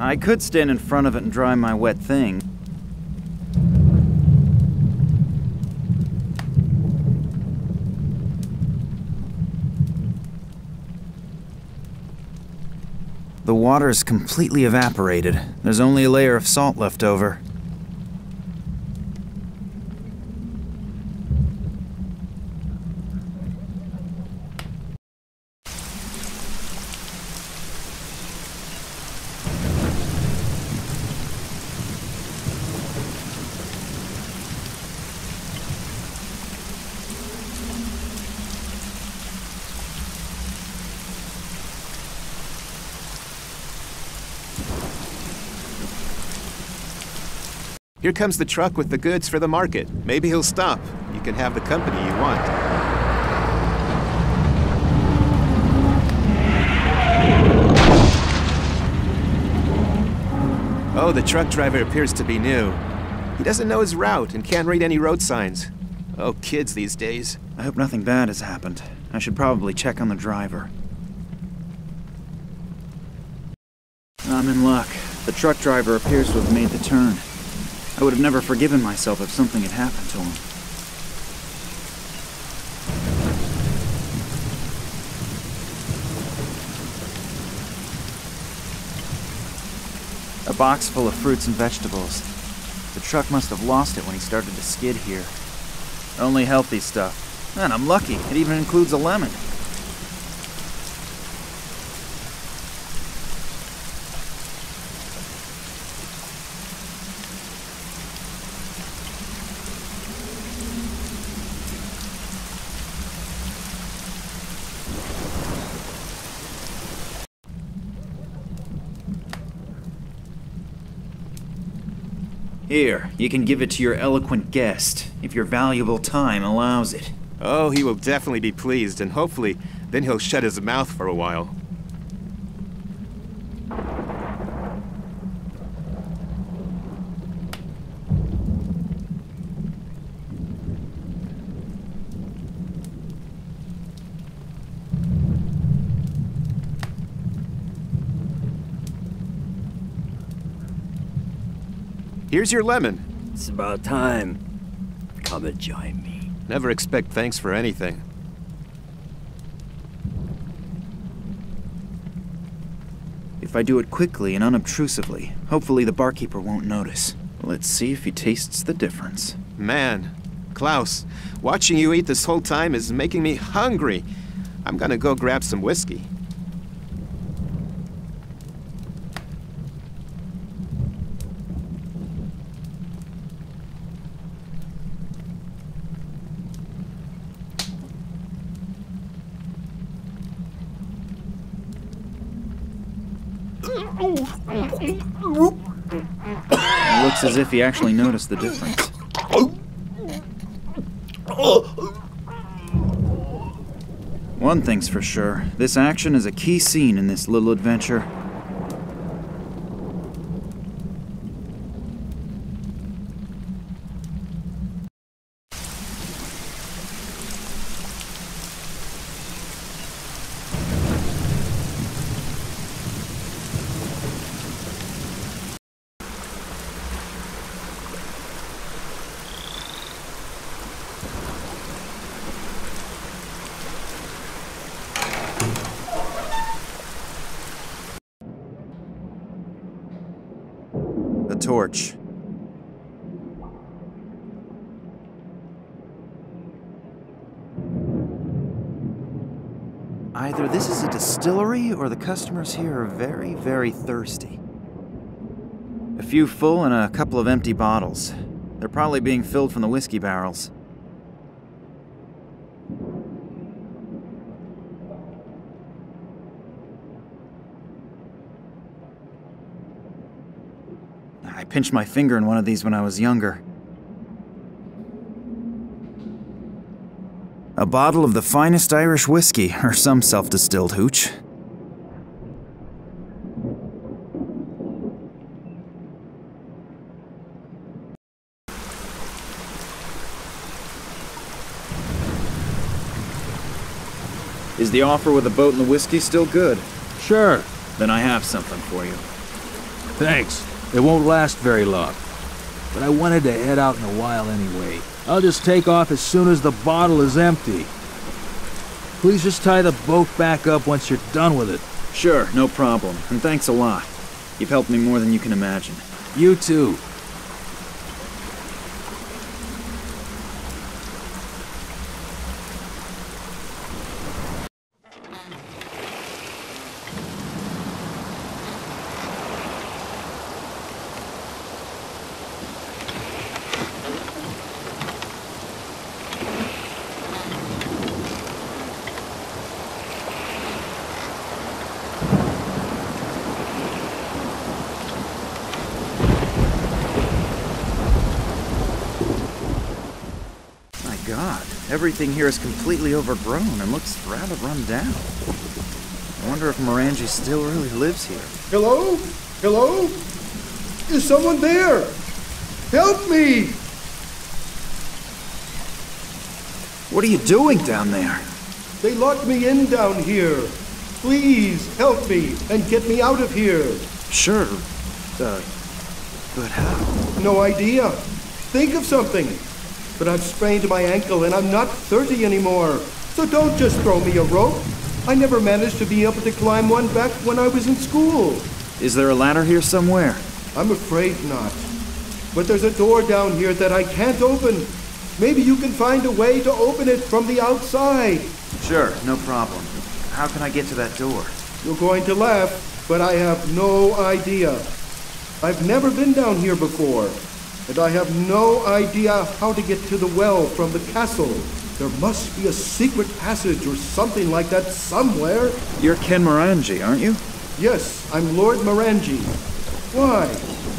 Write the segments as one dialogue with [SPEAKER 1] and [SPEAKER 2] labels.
[SPEAKER 1] I could stand in front of it and dry my wet thing. The water's completely evaporated. There's only a layer of salt left over.
[SPEAKER 2] Here comes the truck with the goods for the market. Maybe he'll stop. You can have the company you want. Oh, the truck driver appears to be new. He doesn't know his route and can't read any road signs. Oh, kids these days.
[SPEAKER 1] I hope nothing bad has happened. I should probably check on the driver. I'm in luck. The truck driver appears to have made the turn. I would have never forgiven myself if something had happened to him. A box full of fruits and vegetables. The truck must have lost it when he started to skid here. Only healthy stuff. Man, I'm lucky. It even includes a lemon. Here, you can give it to your eloquent guest, if your valuable time allows it.
[SPEAKER 2] Oh, he will definitely be pleased, and hopefully, then he'll shut his mouth for a while. Here's your lemon.
[SPEAKER 3] It's about time. Come and join me.
[SPEAKER 2] Never expect thanks for anything.
[SPEAKER 1] If I do it quickly and unobtrusively, hopefully the barkeeper won't notice. Let's see if he tastes the difference.
[SPEAKER 2] Man, Klaus, watching you eat this whole time is making me hungry. I'm gonna go grab some whiskey.
[SPEAKER 1] It looks as if he actually noticed the difference. One thing's for sure, this action is a key scene in this little adventure. A torch. Either this is a distillery or the customers here are very, very thirsty. A few full and a couple of empty bottles. They're probably being filled from the whiskey barrels. I pinched my finger in one of these when I was younger. A bottle of the finest Irish whiskey, or some self-distilled hooch. Is the offer with the boat and the whiskey still good?
[SPEAKER 4] Sure.
[SPEAKER 1] Then I have something for you.
[SPEAKER 4] Thanks. It won't last very long. But I wanted to head out in a while anyway. I'll just take off as soon as the bottle is empty. Please just tie the boat back up once you're done with it.
[SPEAKER 1] Sure, no problem. And thanks a lot. You've helped me more than you can imagine.
[SPEAKER 4] You too.
[SPEAKER 1] God, everything here is completely overgrown and looks rather run down. I wonder if Morangi still really lives here.
[SPEAKER 5] Hello? Hello? Is someone there? Help me!
[SPEAKER 1] What are you doing down there?
[SPEAKER 5] They locked me in down here. Please help me and get me out of here.
[SPEAKER 1] Sure. But how?
[SPEAKER 5] No idea. Think of something. But I've sprained my ankle and I'm not 30 anymore. So don't just throw me a rope. I never managed to be able to climb one back when I was in school.
[SPEAKER 1] Is there a ladder here somewhere?
[SPEAKER 5] I'm afraid not. But there's a door down here that I can't open. Maybe you can find a way to open it from the outside.
[SPEAKER 1] Sure, no problem. How can I get to that door?
[SPEAKER 5] You're going to laugh, but I have no idea. I've never been down here before. And I have no idea how to get to the well from the castle. There must be a secret passage or something like that somewhere.
[SPEAKER 1] You're Ken Morangi, aren't you?
[SPEAKER 5] Yes, I'm Lord Morangi. Why?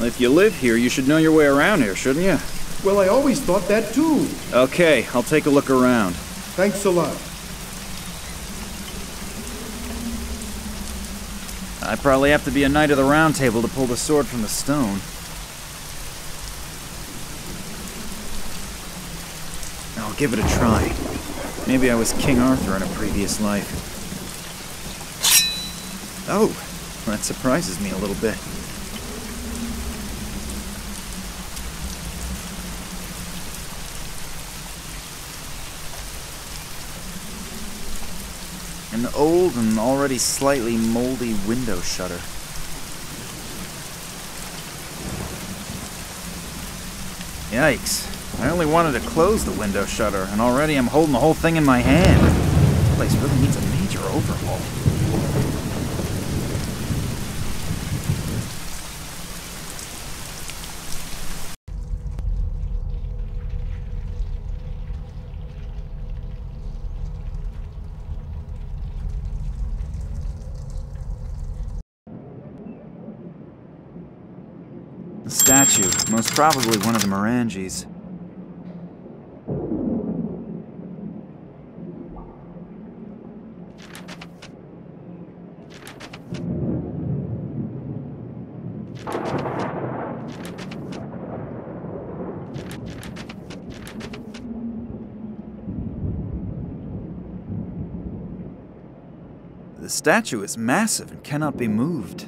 [SPEAKER 1] If you live here, you should know your way around here, shouldn't you?
[SPEAKER 5] Well, I always thought that too.
[SPEAKER 1] Okay, I'll take a look around.
[SPEAKER 5] Thanks a lot.
[SPEAKER 1] I probably have to be a Knight of the Round Table to pull the sword from the stone. I'll give it a try. Maybe I was King Arthur in a previous life. Oh, that surprises me a little bit. An old and already slightly moldy window shutter. Yikes. I only wanted to close the window shutter, and already I'm holding the whole thing in my hand. This place really needs a major overhaul. The statue, most probably one of the Morangis. The statue is massive and cannot be moved.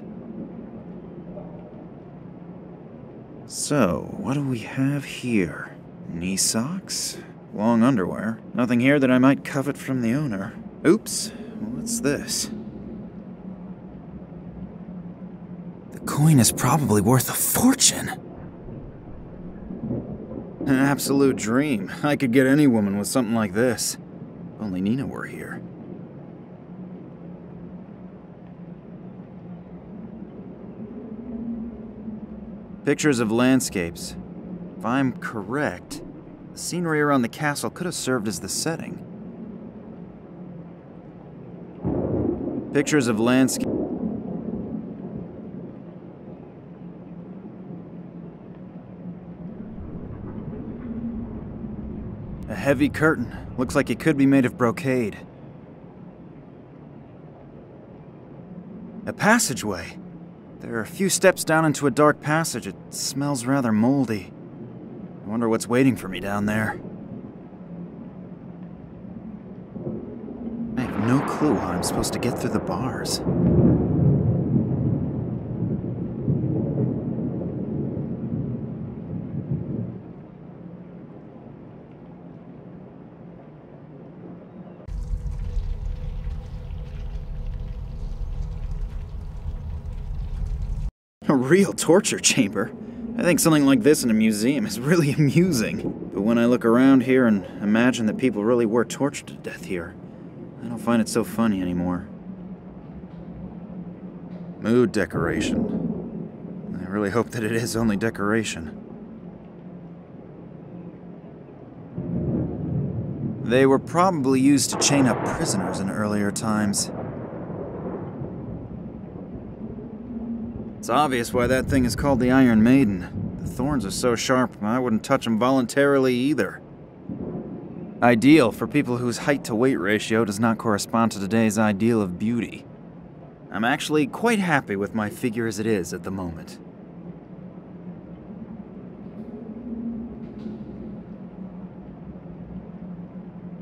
[SPEAKER 1] So, what do we have here? Knee socks? Long underwear? Nothing here that I might covet from the owner. Oops, what's this? The coin is probably worth a fortune. An absolute dream. I could get any woman with something like this. If only Nina were here. Pictures of landscapes. If I'm correct, the scenery around the castle could have served as the setting. Pictures of landscape. A heavy curtain. Looks like it could be made of brocade. A passageway. There are a few steps down into a dark passage. It smells rather moldy. I wonder what's waiting for me down there. I have no clue how I'm supposed to get through the bars. A real torture chamber. I think something like this in a museum is really amusing. But when I look around here and imagine that people really were tortured to death here, I don't find it so funny anymore. Mood decoration. I really hope that it is only decoration. They were probably used to chain up prisoners in earlier times. It's obvious why that thing is called the Iron Maiden. The thorns are so sharp, I wouldn't touch them voluntarily either. Ideal for people whose height-to-weight ratio does not correspond to today's ideal of beauty. I'm actually quite happy with my figure as it is at the moment.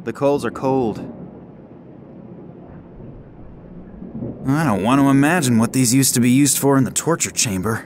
[SPEAKER 1] The coals are cold. I don't want to imagine what these used to be used for in the torture chamber.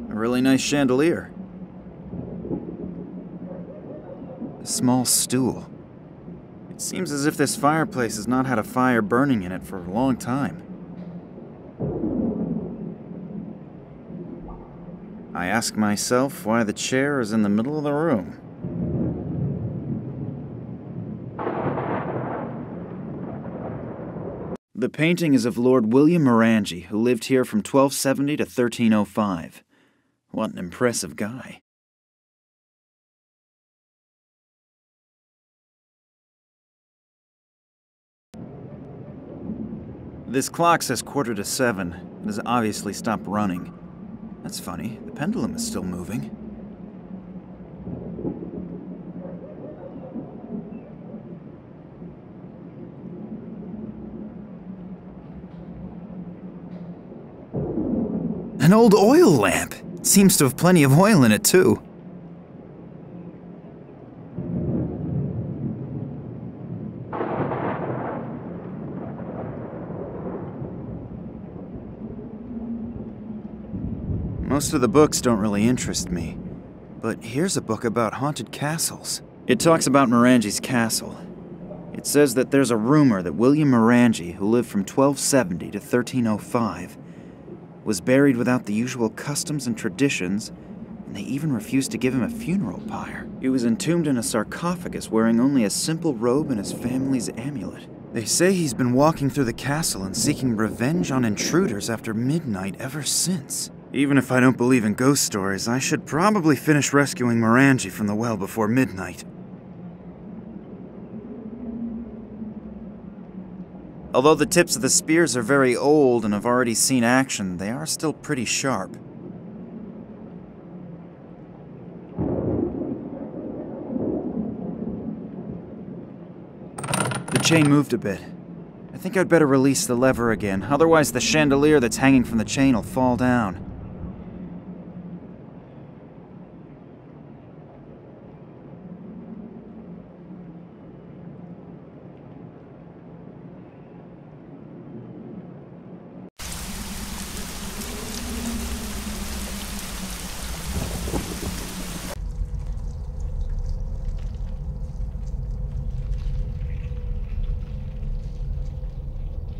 [SPEAKER 1] A really nice chandelier. A small stool. It seems as if this fireplace has not had a fire burning in it for a long time. I ask myself why the chair is in the middle of the room. The painting is of Lord William Morangi, who lived here from 1270 to 1305. What an impressive guy. This clock says 7:15. It has obviously stopped running. That's funny. The pendulum is still moving. An old oil lamp. Seems to have plenty of oil in it, too. Most of the books don't really interest me, but here's a book about haunted castles. It talks about Morangi's castle. It says that there's a rumor that William Morangi, who lived from 1270 to 1305, was buried without the usual customs and traditions, and they even refused to give him a funeral pyre. He was entombed in a sarcophagus wearing only a simple robe and his family's amulet. They say he's been walking through the castle and seeking revenge on intruders after midnight ever since. Even if I don't believe in ghost stories, I should probably finish rescuing Morangi from the well before midnight. Although the tips of the spears are very old and have already seen action, they are still pretty sharp. The chain moved a bit. I think I'd better release the lever again, otherwise the chandelier that's hanging from the chain will fall down.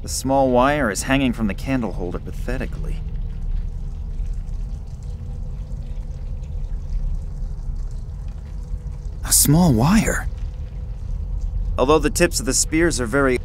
[SPEAKER 1] The small wire is hanging from the candle holder pathetically. A small wire? Although the tips of the spears are very